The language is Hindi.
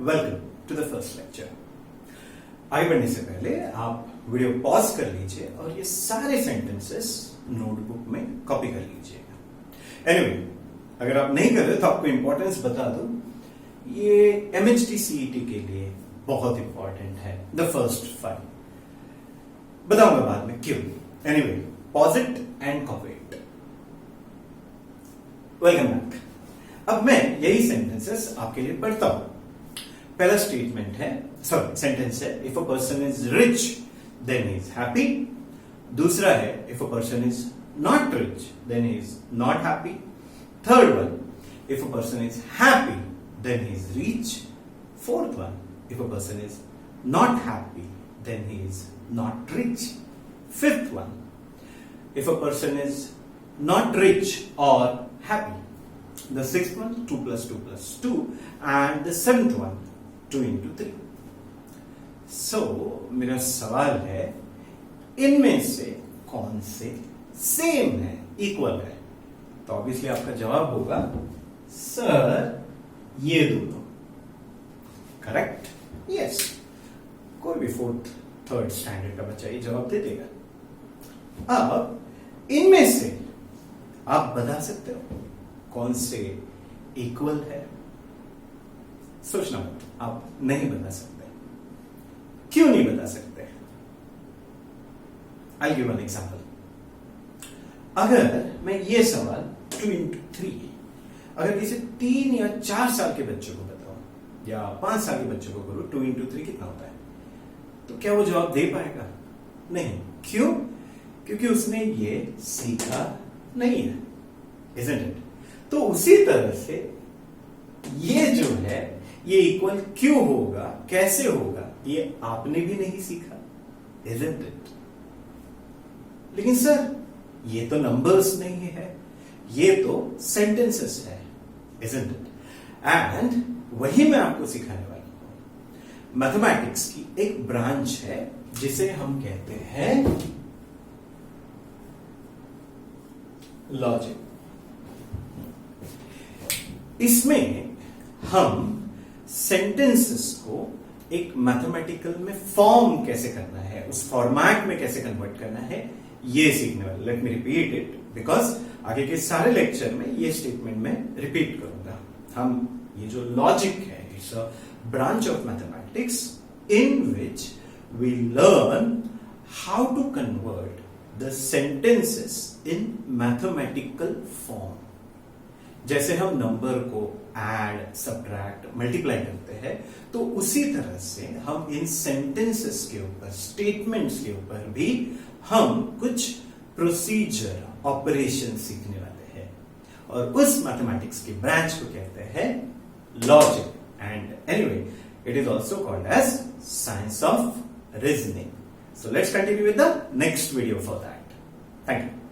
Welcome to the first lecture. आगे बढ़ने से पहले आप वीडियो पॉज कर लीजिए और ये सारे सेंटेंसेस नोटबुक में कॉपी कर लीजिएगा। एनीवे, अगर आप नहीं कर रहे तो आपको इंपॉर्टेंस बता दूं, ये MHT-CET के लिए बहुत इंपॉर्टेंट है। द फर्स्ट 5 बताऊंगा बाद में क्यों। Anyway, pause it and copy it. Welcome back. अब मैं यही सेंटेंसेस आपके लिए पढ़ता हूं। पहला स्टेटमेंट है, सॉरी सेंटेंस है, if a person is rich then he is happy. दूसरा है, if a person is not rich then he is not happy. Third one, if a person is happy then he is rich. Fourth one, if a person is not happy then he is not rich. Fifth one, if a person is not rich or happy. The sixth one, 2 plus 2 plus 2, and the seventh one, 2 into 3. So, मेरा सवाल है, इनमें से कौन से सेम है, इक्वल है? तो ऑब्वियसली आपका जवाब होगा सर ये दोनों। करेक्ट? यस। कोई भी 4th 3rd स्टैंडर्ड का बच्चा ये जवाब दे देगा। अब इनमें से आप बता सकते हो कौन से इक्वल है? सोचना मत, आप नहीं बता सकते। क्यों नहीं बता सकते? I'll give an example. अगर मैं ये सवाल 2 into 3 अगर किसी 3 या 4 साल के बच्चों को बताऊं या 5 साल के बच्चों को करूं 2 into 3 कितना होता है, तो क्या वो जवाब दे पाएगा? नहीं। क्यों? क्योंकि उसने ये सीखा नहीं है, isn't it? तो उसी तरह से ये जो है ये इक्वल क्यों होगा, कैसे होगा, ये आपने भी नहीं सीखा, isn't it? लेकिन सर ये तो नंबर्स नहीं है, ये तो सेंटेंसेस है, isn't it? एंड वही मैं आपको सिखाने वाला हूं। मैथमेटिक्स की एक ब्रांच है जिसे हम कहते हैं लॉजिक। इसमें हम सेंटेंसेस को एक मैथमेटिकल में फॉर्म कैसे करना है, उस फॉर्मेट में कैसे कन्वर्ट करना है, ये सीखने वाले। Let me repeat it because आगे के सारे लेक्चर में ये स्टेटमेंट में रिपीट करूंगा। हम ये जो लॉजिक है, it's a branch of mathematics in which we learn how to convert the sentences in mathematical form। जैसे हम नंबर को ऐड, सब्ट्रैक्ट, मल्टीप्लाई करते हैं, तो उसी तरह से हम इन सेंटेंसेस के ऊपर, स्टेटमेंट्स के ऊपर भी हम कुछ प्रोसीजर, ऑपरेशन सीखने वाले हैं। और उस मैथमेटिक्स की ब्रांच को कहते हैं logic. And anyway, it is also called as science of reasoning. So let's continue with the next video for that. Thank you.